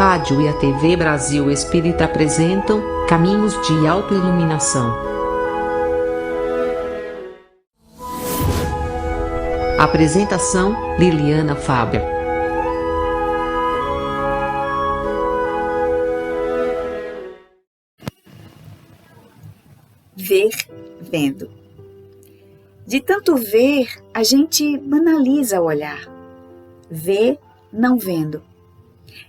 rádio e a TV Brasil Espírita apresentam Caminhos de Autoiluminação. Apresentação: Liliana Faber. Ver, vendo. De tanto ver, a gente banaliza o olhar. Vê, não vendo.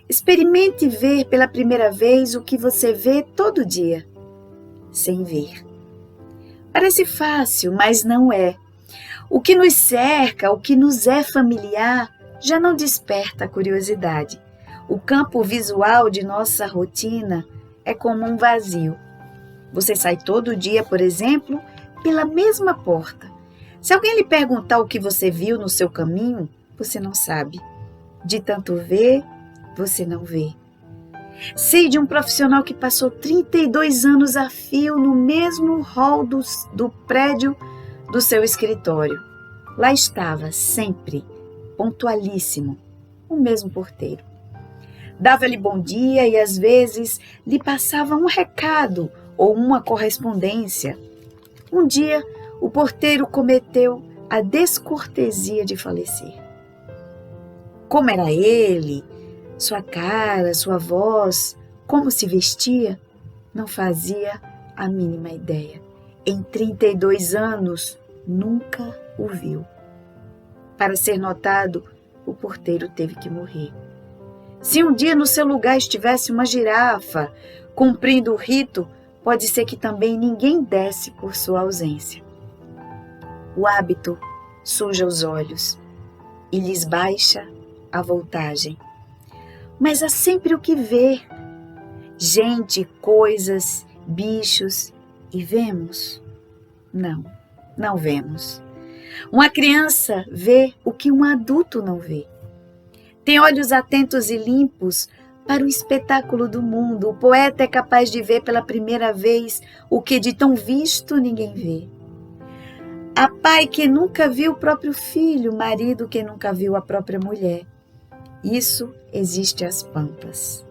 Experimente ver pela primeira vez o que você vê todo dia, sem ver. Parece fácil, mas não é. O que nos cerca, o que nos é familiar, já não desperta a curiosidade. O campo visual de nossa rotina é como um vazio. Você sai todo dia, por exemplo, pela mesma porta. Se alguém lhe perguntar o que você viu no seu caminho, você não sabe. De tanto ver, você não vê. Sei de um profissional que passou 32 anos a fio no mesmo hall do prédio do seu escritório. Lá estava, sempre, pontualíssimo, o mesmo porteiro. Dava-lhe bom dia e às vezes lhe passava um recado ou uma correspondência. Um dia, o porteiro cometeu a descortesia de falecer. Como era ele, sua cara, sua voz, como se vestia, não fazia a mínima ideia. Em 32 anos, nunca o viu. Para ser notado, o porteiro teve que morrer. Se um dia no seu lugar estivesse uma girafa, cumprindo o rito, pode ser que também ninguém desse por sua ausência. O hábito suja os olhos e lhes baixa a voltagem. Mas há sempre o que ver. Gente, coisas, bichos. E vemos? Não, não vemos. Uma criança vê o que um adulto não vê. Tem olhos atentos e limpos para o espetáculo do mundo. O poeta é capaz de ver pela primeira vez o que de tão visto ninguém vê. Há pai que nunca viu o próprio filho, marido que nunca viu a própria mulher. Isso existe às pampas.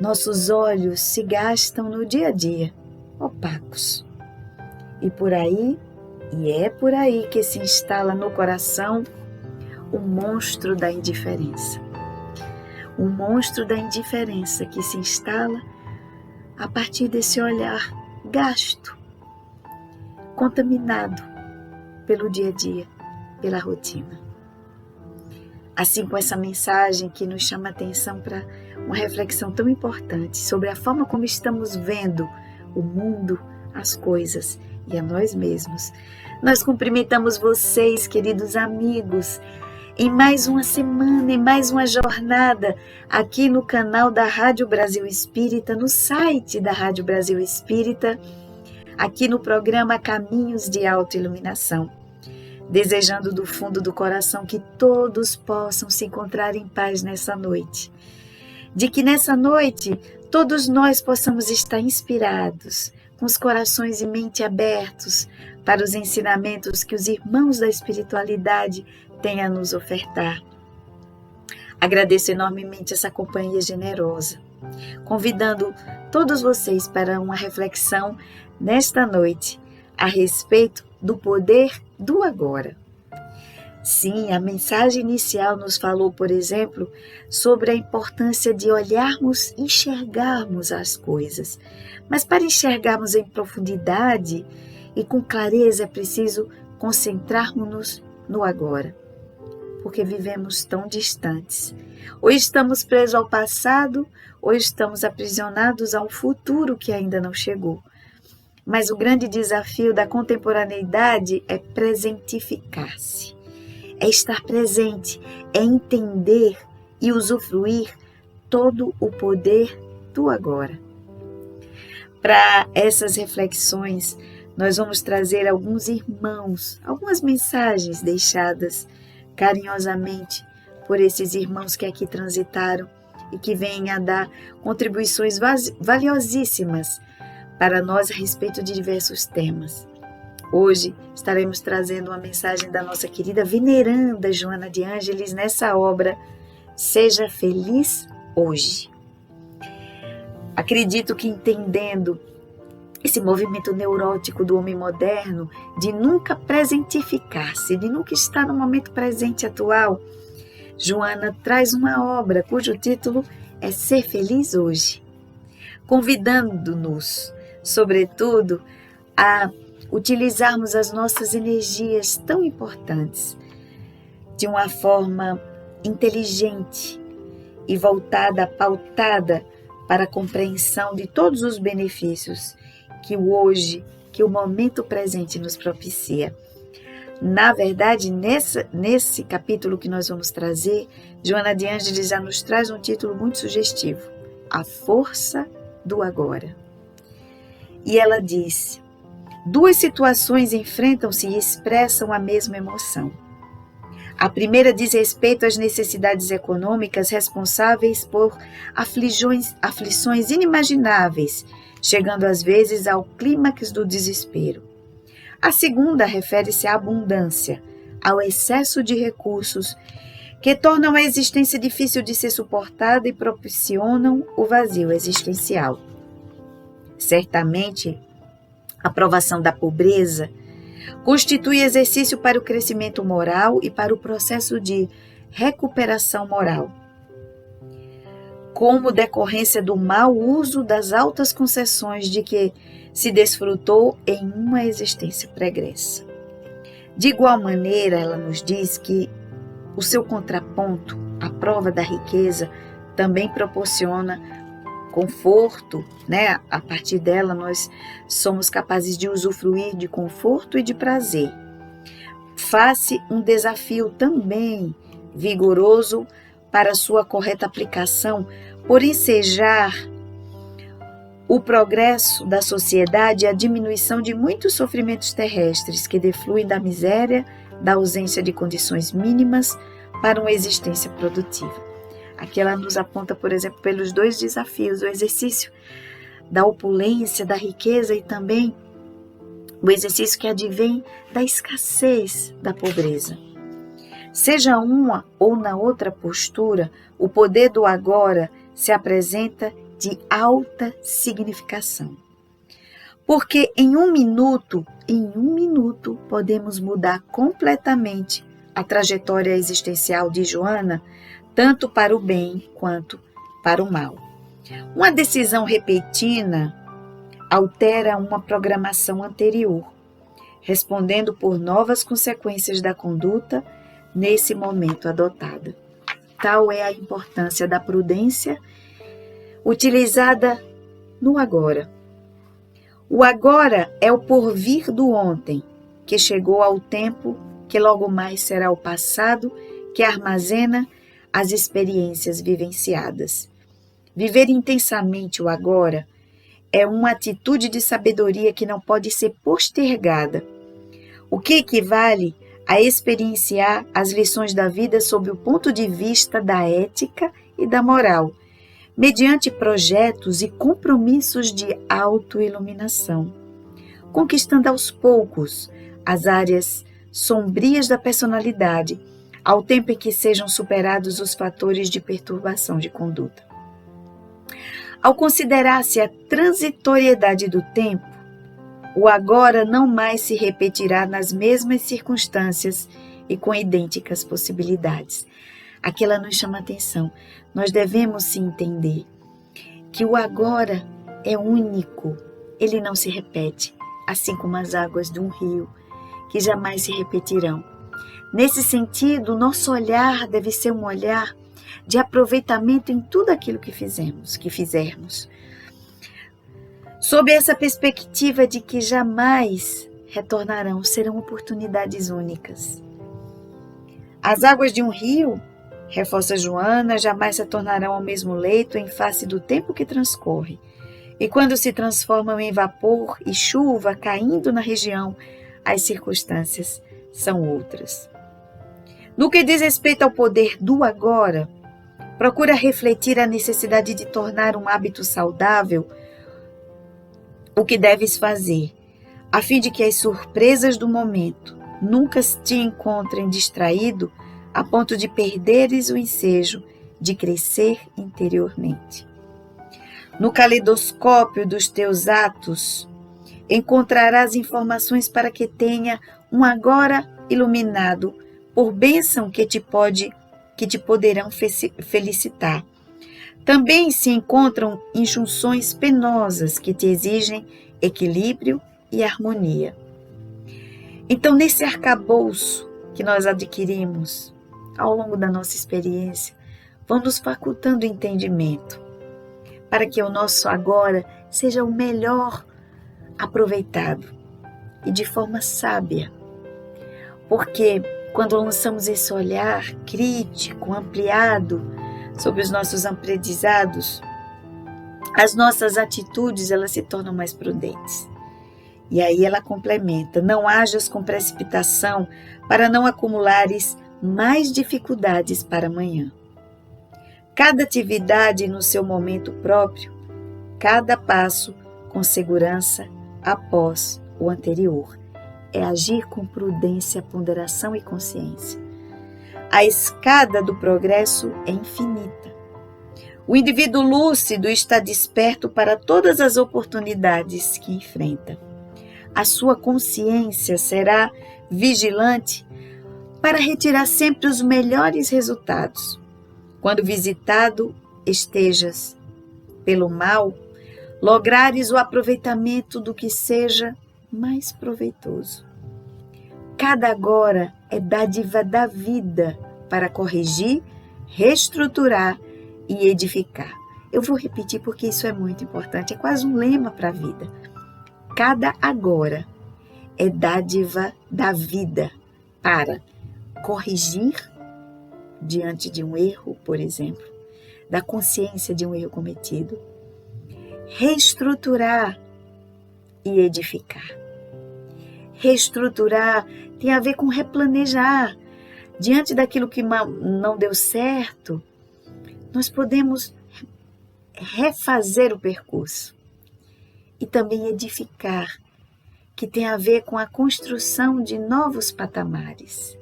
Nossos olhos se gastam no dia a dia, opacos. E é por aí que se instala no coração o monstro da indiferença. O monstro da indiferença que se instala a partir desse olhar gasto, contaminado pelo dia a dia, pela rotina. Assim, com essa mensagem que nos chama a atenção para uma reflexão tão importante sobre a forma como estamos vendo o mundo, as coisas e a nós mesmos, nós cumprimentamos vocês, queridos amigos, em mais uma semana, em mais uma jornada, aqui no canal da Rádio Brasil Espírita, no site da Rádio Brasil Espírita, aqui no programa Caminhos de Autoiluminação. Desejando do fundo do coração que todos possam se encontrar em paz nessa noite. De que nessa noite todos nós possamos estar inspirados, com os corações e mente abertos para os ensinamentos que os irmãos da espiritualidade têm a nos ofertar. Agradeço enormemente essa companhia generosa, convidando todos vocês para uma reflexão nesta noite a respeito do poder do agora. Sim, a mensagem inicial nos falou, por exemplo, sobre a importância de olharmos e enxergarmos as coisas. Mas para enxergarmos em profundidade e com clareza é preciso concentrarmos-nos no agora, porque vivemos tão distantes. Ou estamos presos ao passado, ou estamos aprisionados a um futuro que ainda não chegou. Mas o grande desafio da contemporaneidade é presentificar-se. É estar presente, é entender e usufruir todo o poder do agora. Para essas reflexões, nós vamos trazer alguns irmãos, algumas mensagens deixadas carinhosamente por esses irmãos que aqui transitaram e que vêm a dar contribuições valiosíssimas para nós a respeito de diversos temas. Hoje estaremos trazendo uma mensagem da nossa querida veneranda Joana de Ângeles nessa obra Seja Feliz Hoje. Acredito que entendendo esse movimento neurótico do homem moderno de nunca presentificar-se, de nunca estar no momento presente atual, Joana traz uma obra cujo título é Ser Feliz Hoje, convidando-nos, sobretudo, a utilizarmos as nossas energias tão importantes de uma forma inteligente e voltada, pautada para a compreensão de todos os benefícios que o hoje, que o momento presente nos propicia. Na verdade, nesse capítulo que nós vamos trazer, Joana de Ângeles já nos traz um título muito sugestivo, A Força do Agora. E ela diz: duas situações enfrentam-se e expressam a mesma emoção. A primeira diz respeito às necessidades econômicas responsáveis por aflições inimagináveis, chegando às vezes ao clímax do desespero. A segunda refere-se à abundância, ao excesso de recursos que tornam a existência difícil de ser suportada e propiciam o vazio existencial. Certamente, a provação da pobreza constitui exercício para o crescimento moral e para o processo de recuperação moral, como decorrência do mau uso das altas concessões de que se desfrutou em uma existência pregressa. De igual maneira, ela nos diz que o seu contraponto, a prova da riqueza, também proporciona conforto, né? A partir dela nós somos capazes de usufruir de conforto e de prazer. Face um desafio também vigoroso para sua correta aplicação, por ensejar o progresso da sociedade e a diminuição de muitos sofrimentos terrestres que defluem da miséria, da ausência de condições mínimas para uma existência produtiva. Aqui ela nos aponta, por exemplo, pelos dois desafios, o exercício da opulência, da riqueza e também o exercício que advém da escassez, da pobreza. Seja uma ou na outra postura, o poder do agora se apresenta de alta significação. Porque em um minuto, podemos mudar completamente a trajetória existencial de Joana, tanto para o bem quanto para o mal. Uma decisão repentina altera uma programação anterior, respondendo por novas consequências da conduta nesse momento adotada. Tal é a importância da prudência utilizada no agora. O agora é o porvir do ontem, que chegou ao tempo que logo mais será o passado, que armazena as experiências vivenciadas. Viver intensamente o agora é uma atitude de sabedoria que não pode ser postergada, o que equivale a experienciar as lições da vida sob o ponto de vista da ética e da moral, mediante projetos e compromissos de autoiluminação, conquistando aos poucos as áreas sombrias da personalidade, ao tempo em que sejam superados os fatores de perturbação de conduta. Ao considerar-se a transitoriedade do tempo, o agora não mais se repetirá nas mesmas circunstâncias e com idênticas possibilidades. Aqui ela nos chama a atenção. Nós devemos se entender que o agora é único, ele não se repete, assim como as águas de um rio, que jamais se repetirão. Nesse sentido, o nosso olhar deve ser um olhar de aproveitamento em tudo aquilo que fizermos. Sob essa perspectiva de que jamais retornarão, serão oportunidades únicas. As águas de um rio, reforça Joana, jamais retornarão ao mesmo leito em face do tempo que transcorre. E quando se transformam em vapor e chuva caindo na região, as circunstâncias são outras. No que diz respeito ao poder do agora, procura refletir a necessidade de tornar um hábito saudável o que deves fazer, a fim de que as surpresas do momento nunca te encontrem distraído a ponto de perderes o ensejo de crescer interiormente. No caleidoscópio dos teus atos, encontrarás informações para que tenha um agora iluminado por bênção que te poderão felicitar. Também se encontram injunções penosas que te exigem equilíbrio e harmonia. Então, nesse arcabouço que nós adquirimos ao longo da nossa experiência, vão nos facultando entendimento para que o nosso agora seja o melhor aproveitado e de forma sábia. Porque quando lançamos esse olhar crítico, ampliado sobre os nossos aprendizados, as nossas atitudes elas se tornam mais prudentes. E aí ela complementa: não hajas com precipitação para não acumulares mais dificuldades para amanhã. Cada atividade no seu momento próprio, cada passo com segurança após o anterior. É agir com prudência, ponderação e consciência. A escada do progresso é infinita. O indivíduo lúcido está desperto para todas as oportunidades que enfrenta. A sua consciência será vigilante para retirar sempre os melhores resultados. Quando visitado estejas pelo mal, lograres o aproveitamento do que seja mais proveitoso. Cada agora é dádiva da vida para corrigir, reestruturar e edificar. Eu vou repetir porque isso é muito importante, é quase um lema para a vida. Cada agora é dádiva da vida para corrigir diante de um erro, por exemplo, da consciência de um erro cometido, reestruturar e edificar. Reestruturar tem a ver com replanejar. Diante daquilo que não deu certo, nós podemos refazer o percurso. E também edificar, que tem a ver com a construção de novos patamares,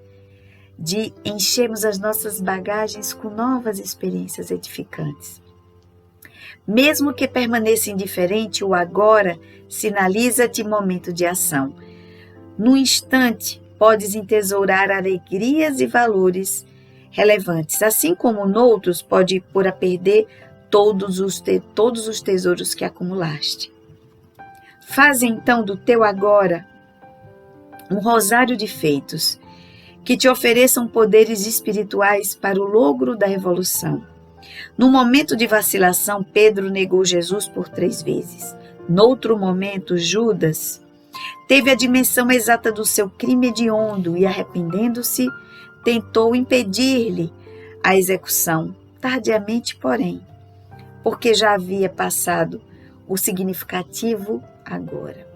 de enchermos as nossas bagagens com novas experiências edificantes. Mesmo que permaneça indiferente, o agora sinaliza-te momento de ação. No instante, podes entesourar alegrias e valores relevantes, assim como noutros pode pôr a perder todos os tesouros que acumulaste. Faze então do teu agora um rosário de feitos que te ofereçam poderes espirituais para o logro da evolução. No momento de vacilação, Pedro negou Jesus por 3 vezes. Noutro momento, Judas teve a dimensão exata do seu crime hediondo e, arrependendo-se, tentou impedir-lhe a execução, tardiamente, porém, porque já havia passado o significativo agora.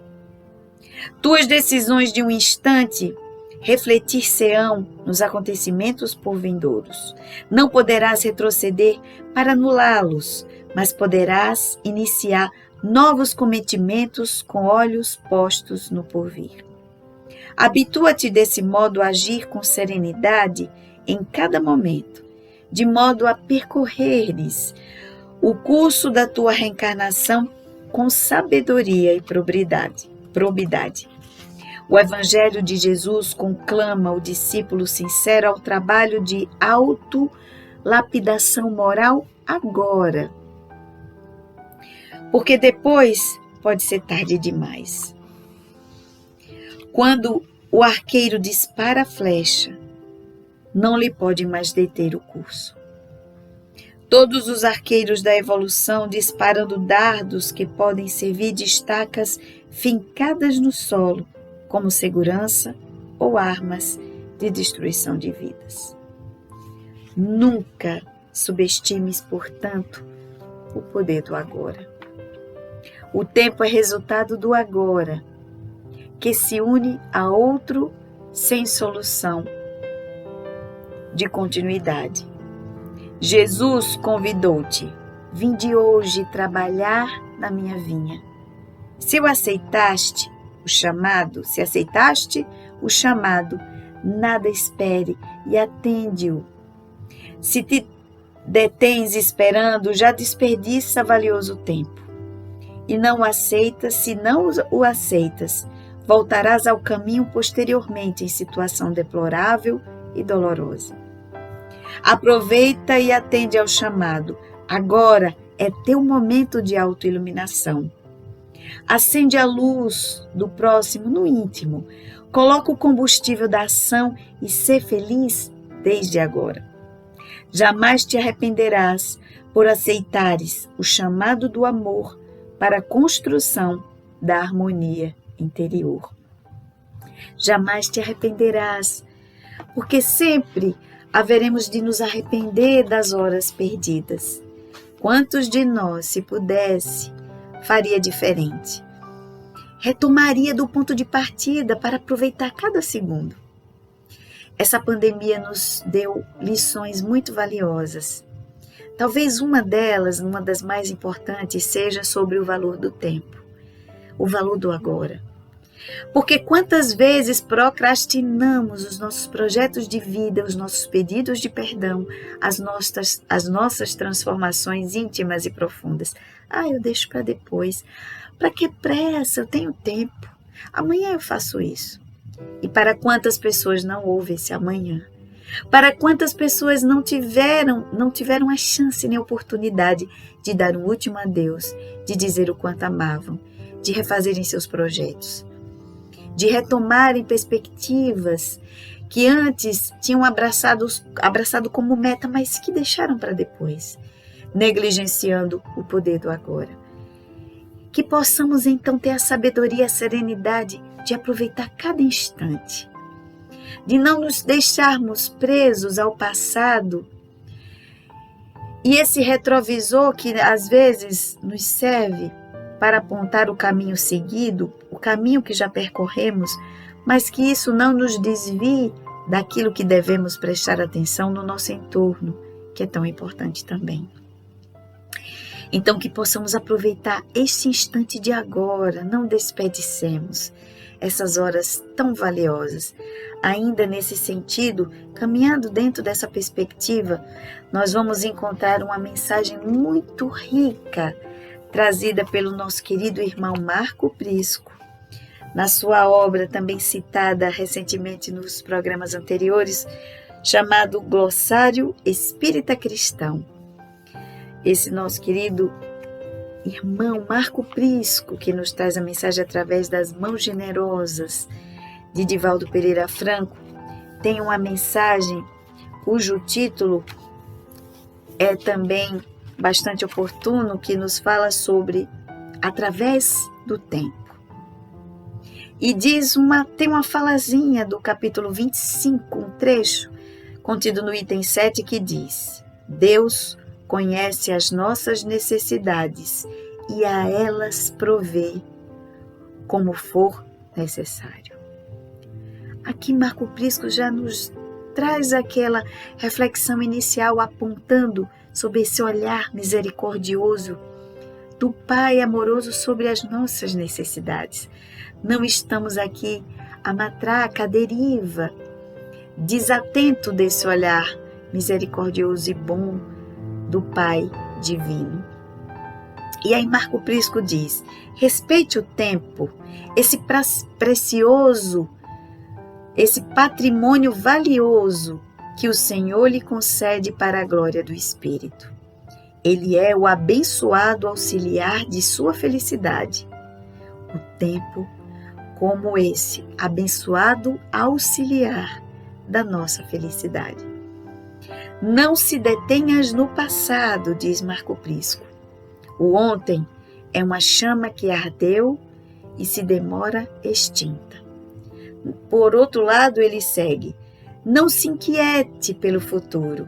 Tuas decisões de um instante refletir-se-ão nos acontecimentos por vindouros. Não poderás retroceder para anulá-los, mas poderás iniciar novos cometimentos com olhos postos no porvir. Habitua-te desse modo a agir com serenidade em cada momento, de modo a percorreres o curso da tua reencarnação com sabedoria e probidade. O Evangelho de Jesus conclama o discípulo sincero ao trabalho de autolapidação moral agora, porque depois pode ser tarde demais. Quando o arqueiro dispara a flecha, não lhe pode mais deter o curso. Todos os arqueiros da evolução disparando dardos que podem servir de estacas fincadas no solo, como segurança ou armas de destruição de vidas. Nunca subestimes, portanto, o poder do agora. O tempo é resultado do agora, que se une a outro sem solução de continuidade. Jesus convidou-te: vinde hoje trabalhar na minha vinha. Se aceitaste o chamado, nada espere e atende-o. Se te detens esperando, já desperdiça valioso tempo. E não o aceitas, se não o aceitas, voltarás ao caminho posteriormente em situação deplorável e dolorosa. Aproveita e atende ao chamado. Agora é teu momento de autoiluminação. Acende a luz do próximo no íntimo. Coloca o combustível da ação e ser feliz desde agora. Jamais te arrependerás por aceitares o chamado do amor para a construção da harmonia interior. Jamais te arrependerás, porque sempre haveremos de nos arrepender das horas perdidas. Quantos de nós, se pudesse, faria diferente? Retomaria do ponto de partida para aproveitar cada segundo. Essa pandemia nos deu lições muito valiosas. Talvez uma delas, uma das mais importantes, seja sobre o valor do tempo, o valor do agora. Porque quantas vezes procrastinamos os nossos projetos de vida, os nossos pedidos de perdão, as nossas transformações íntimas e profundas. Eu deixo para depois. Para que pressa? Eu tenho tempo. Amanhã eu faço isso. E para quantas pessoas não houve esse amanhã? Para quantas pessoas não tiveram a chance nem a oportunidade de dar um último adeus, de dizer o quanto amavam, de refazerem seus projetos, de retomarem perspectivas que antes tinham abraçado como meta, mas que deixaram para depois, negligenciando o poder do agora. Que possamos então ter a sabedoria e a serenidade de aproveitar cada instante, de não nos deixarmos presos ao passado e esse retrovisor que às vezes nos serve para apontar o caminho seguido, o caminho que já percorremos, mas que isso não nos desvie daquilo que devemos prestar atenção no nosso entorno, que é tão importante também. Então, que possamos aproveitar este instante de agora, não desperdicemos essas horas tão valiosas. Ainda nesse sentido, caminhando dentro dessa perspectiva, nós vamos encontrar uma mensagem muito rica, trazida pelo nosso querido irmão Marco Prisco, na sua obra também citada recentemente nos programas anteriores, chamado Glossário Espírita Cristão. Esse nosso querido irmão Marco Prisco, que nos traz a mensagem através das mãos generosas de Divaldo Pereira Franco, tem uma mensagem cujo título é também bastante oportuno, que nos fala sobre através do tempo. E tem uma falazinha do capítulo 25, um trecho, contido no item 7, que diz: Deus conhece as nossas necessidades e a elas provê como for necessário. Aqui Marco Prisco já nos traz aquela reflexão inicial apontando sobre esse olhar misericordioso do Pai amoroso sobre as nossas necessidades. Não estamos aqui à matraca, à deriva, desatento desse olhar misericordioso e bom do Pai divino. E aí Marco Prisco diz: respeite o tempo, esse precioso, esse patrimônio valioso que o Senhor lhe concede para a glória do Espírito. Ele é o abençoado auxiliar de sua felicidade. O tempo como esse abençoado auxiliar da nossa felicidade. Não se detenhas no passado, diz Marco Prisco. O ontem é uma chama que ardeu e se demora extinta. Por outro lado, ele segue: não se inquiete pelo futuro.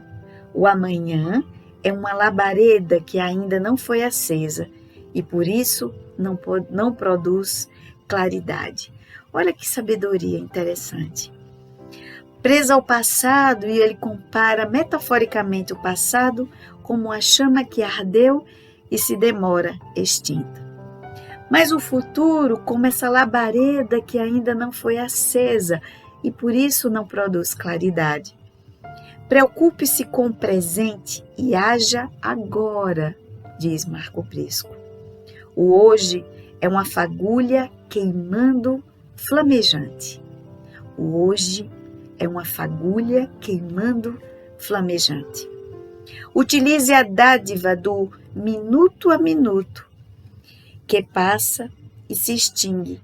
O amanhã é uma labareda que ainda não foi acesa e por isso não produz claridade. Olha que sabedoria interessante. Presa ao passado, e ele compara metaforicamente o passado como a chama que ardeu e se demora extinta. Mas o futuro como essa labareda que ainda não foi acesa e por isso não produz claridade. Preocupe-se com o presente e haja agora, diz Marco Prisco. O hoje é uma fagulha queimando flamejante. O hoje é uma fagulha queimando flamejante. Utilize a dádiva do minuto a minuto, que passa e se extingue,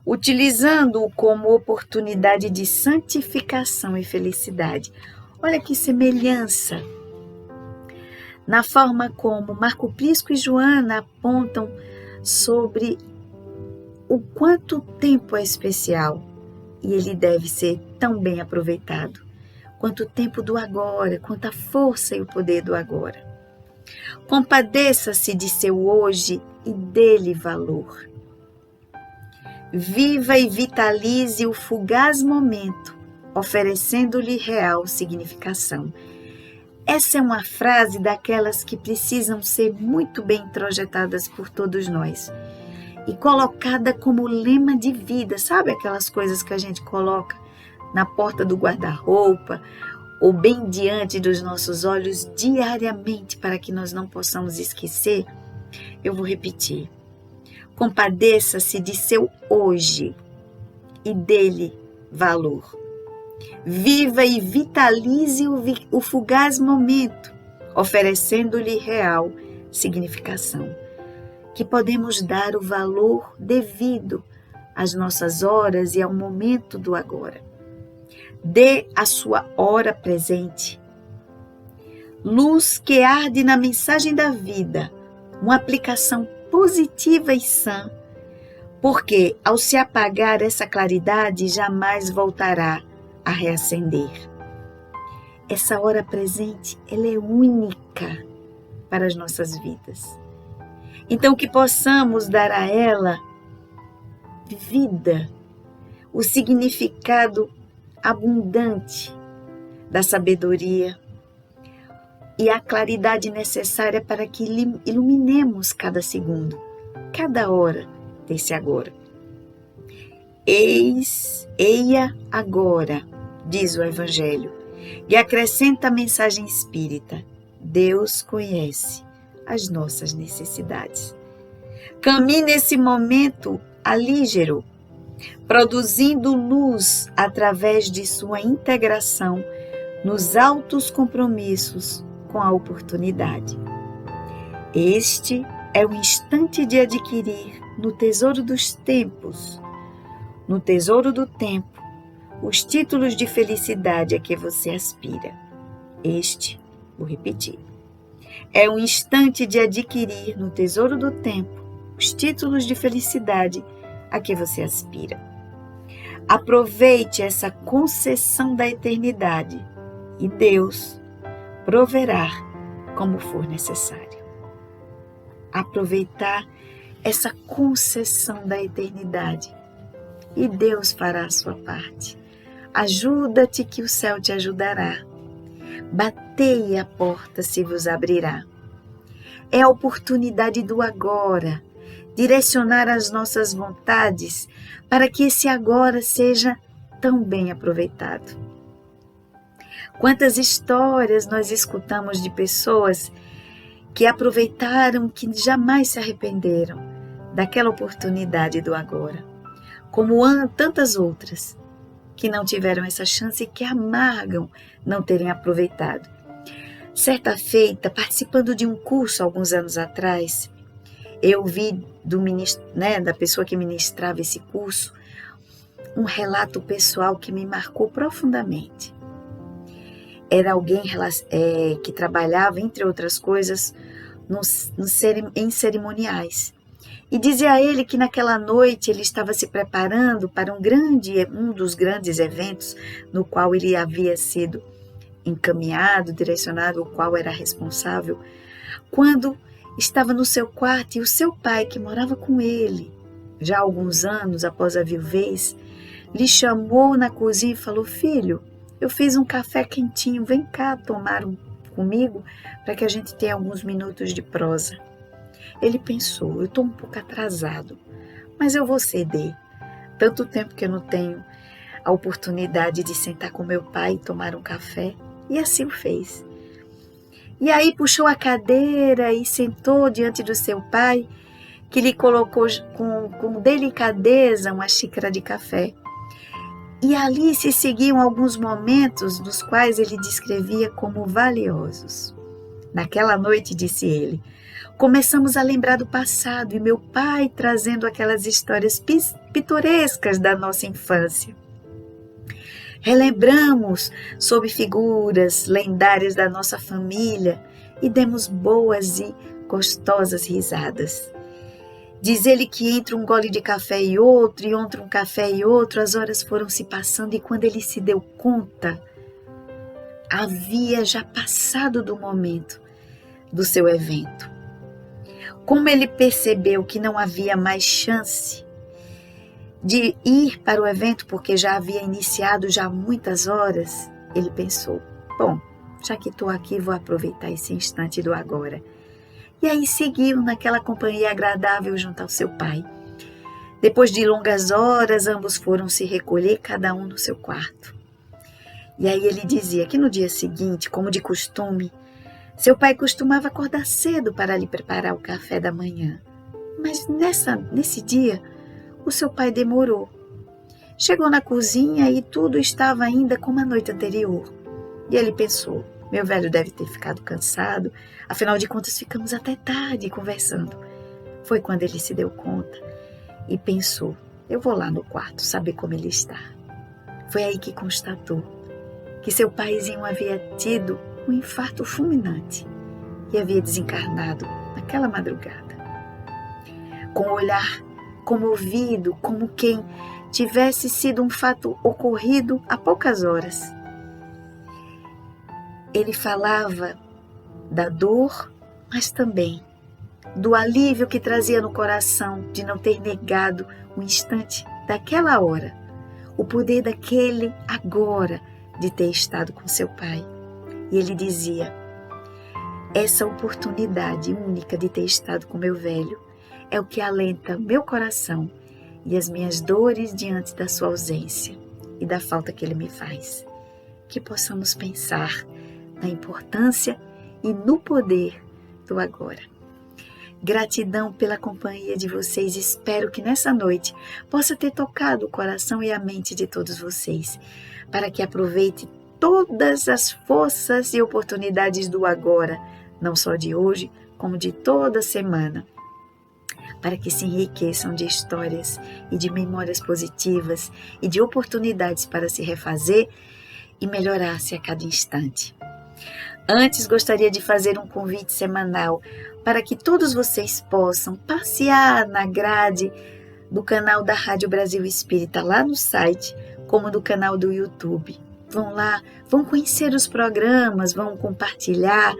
utilizando-o como oportunidade de santificação e felicidade. Olha que semelhança na forma como Marco Prisco e Joana apontam sobre o quanto o tempo é especial e ele deve ser tão bem aproveitado quanto o tempo do agora, quanto a força e o poder do agora. Compadeça-se de seu hoje e dê-lhe valor. Viva e vitalize o fugaz momento, oferecendo-lhe real significação. Essa é uma frase daquelas que precisam ser muito bem introjetadas por todos nós e colocada como lema de vida. Sabe aquelas coisas que a gente coloca na porta do guarda-roupa ou bem diante dos nossos olhos diariamente para que nós não possamos esquecer? Eu vou repetir. Compadeça-se de seu hoje e dê-lhe valor. Viva e vitalize o fugaz momento, oferecendo-lhe real significação. Que podemos dar o valor devido às nossas horas e ao momento do agora. Dê a sua hora presente. Luz que arde na mensagem da vida, uma aplicação positiva e sã, porque ao se apagar essa claridade jamais voltará a reacender. Essa hora presente, ela é única para as nossas vidas. Então que possamos dar a ela vida, o significado abundante da sabedoria e a claridade necessária para que iluminemos cada segundo, cada hora desse agora. Eia agora, diz o Evangelho, e acrescenta a mensagem espírita: Deus conhece as nossas necessidades. Caminhe nesse momento alígero, produzindo luz através de sua integração nos altos compromissos com a oportunidade. Este é o instante de adquirir no tesouro dos tempos, no tesouro do tempo, os títulos de felicidade a que você aspira. Este, vou repetir, é o instante de adquirir no tesouro do tempo os títulos de felicidade a que você aspira. Aproveite essa concessão da eternidade e Deus proverá como for necessário. Aproveitar essa concessão da eternidade e Deus fará a sua parte. Ajuda-te que o céu te ajudará. Batei a porta se vos abrirá. É a oportunidade do agora, direcionar as nossas vontades para que esse agora seja tão bem aproveitado. Quantas histórias nós escutamos de pessoas que aproveitaram, que jamais se arrependeram daquela oportunidade do agora, como tantas outras que não tiveram essa chance e que amargam não terem aproveitado. Certa feita, participando de um curso alguns anos atrás, eu vi da pessoa que ministrava esse curso um relato pessoal que me marcou profundamente. Era alguém que trabalhava, entre outras coisas, em cerimoniais. E dizia ele que naquela noite ele estava se preparando para um dos grandes eventos no qual ele havia sido encaminhado, direcionado, o qual era responsável, quando estava no seu quarto e o seu pai, que morava com ele, já há alguns anos após a viuvez, lhe chamou na cozinha e falou: filho, eu fiz um café quentinho, vem cá tomar comigo para que a gente tenha alguns minutos de prosa. Ele pensou: eu estou um pouco atrasado, mas eu vou ceder. Tanto tempo que eu não tenho a oportunidade de sentar com meu pai e tomar um café. E assim o fez. E aí puxou a cadeira e sentou diante do seu pai, que lhe colocou com delicadeza uma xícara de café. E ali se seguiam alguns momentos dos quais ele descrevia como valiosos. Naquela noite, disse ele, começamos a lembrar do passado e meu pai trazendo aquelas histórias pitorescas da nossa infância. Relembramos sobre figuras lendárias da nossa família e demos boas e gostosas risadas. Diz ele que entre um gole de café e outro um café e outro, as horas foram se passando e quando ele se deu conta, havia já passado do momento do seu evento. Como ele percebeu que não havia mais chance de ir para o evento, porque já havia iniciado já há muitas horas, ele pensou, bom, já que estou aqui, vou aproveitar esse instante do agora. E aí seguiu naquela companhia agradável junto ao seu pai. Depois de longas horas, ambos foram se recolher, cada um no seu quarto. E aí ele dizia que no dia seguinte, como de costume, seu pai costumava acordar cedo para lhe preparar o café da manhã. Mas nesse dia, o seu pai demorou. Chegou na cozinha e tudo estava ainda como a noite anterior. E ele pensou, meu velho deve ter ficado cansado, afinal de contas ficamos até tarde conversando. Foi quando ele se deu conta e pensou, eu vou lá no quarto saber como ele está. Foi aí que constatou que seu paizinho havia tido um infarto fulminante e havia desencarnado naquela madrugada. Com o olhar comovido, como quem tivesse sido um fato ocorrido há poucas horas. Ele falava da dor, mas também do alívio que trazia no coração de não ter negado o instante daquela hora, o poder daquele agora de ter estado com seu pai. E ele dizia, essa oportunidade única de ter estado com meu velho é o que alenta meu coração e as minhas dores diante da sua ausência e da falta que ele me faz. Que possamos pensar na importância e no poder do agora. Gratidão pela companhia de vocês. Espero que nessa noite possa ter tocado o coração e a mente de todos vocês, para que aproveite todas as forças e oportunidades do agora, não só de hoje, como de toda semana, para que se enriqueçam de histórias e de memórias positivas e de oportunidades para se refazer e melhorar-se a cada instante. Antes, gostaria de fazer um convite semanal para que todos vocês possam passear na grade do canal da Rádio Brasil Espírita, lá no site, como no canal do YouTube. Vão lá, vão conhecer os programas, vão compartilhar,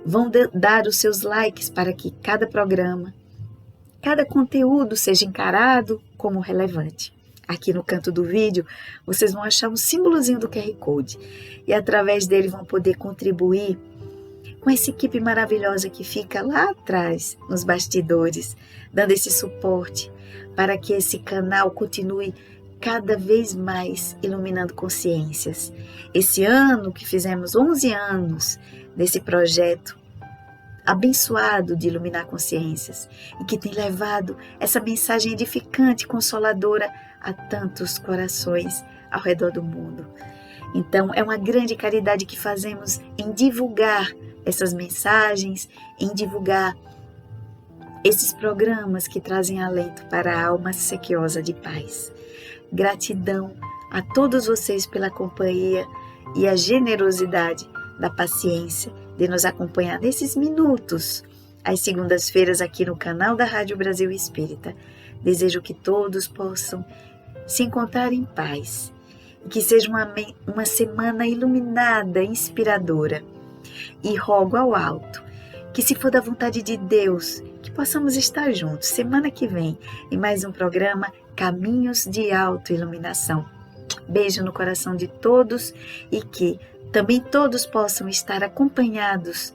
vão dar os seus likes para que cada programa, cada conteúdo seja encarado como relevante. Aqui no canto do vídeo, vocês vão achar um símbolozinho do QR Code e através dele vão poder contribuir com essa equipe maravilhosa que fica lá atrás, nos bastidores, dando esse suporte para que esse canal continue cada vez mais iluminando consciências. Esse ano que fizemos 11 anos desse projeto abençoado de iluminar consciências e que tem levado essa mensagem edificante, consoladora a tantos corações ao redor do mundo. Então, é uma grande caridade que fazemos em divulgar essas mensagens, em divulgar esses programas que trazem alento para a alma sequiosa de paz. Gratidão a todos vocês pela companhia e a generosidade da paciência de nos acompanhar nesses minutos, às segundas-feiras aqui no canal da Rádio Brasil Espírita. Desejo que todos possam se encontrar em paz e que seja uma semana iluminada, inspiradora. E rogo ao alto que, se for da vontade de Deus, que possamos estar juntos semana que vem em mais um programa Caminhos de Autoiluminação. Beijo no coração de todos e que também todos possam estar acompanhados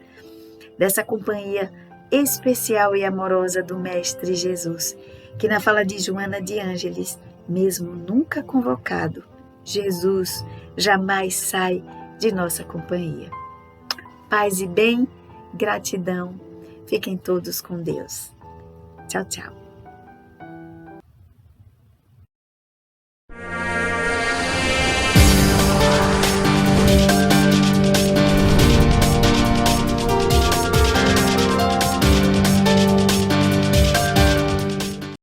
dessa companhia especial e amorosa do Mestre Jesus, que na fala de Joana de Ângeles, mesmo nunca convocado, Jesus jamais sai de nossa companhia. Paz e bem, gratidão. Fiquem todos com Deus. Tchau, tchau.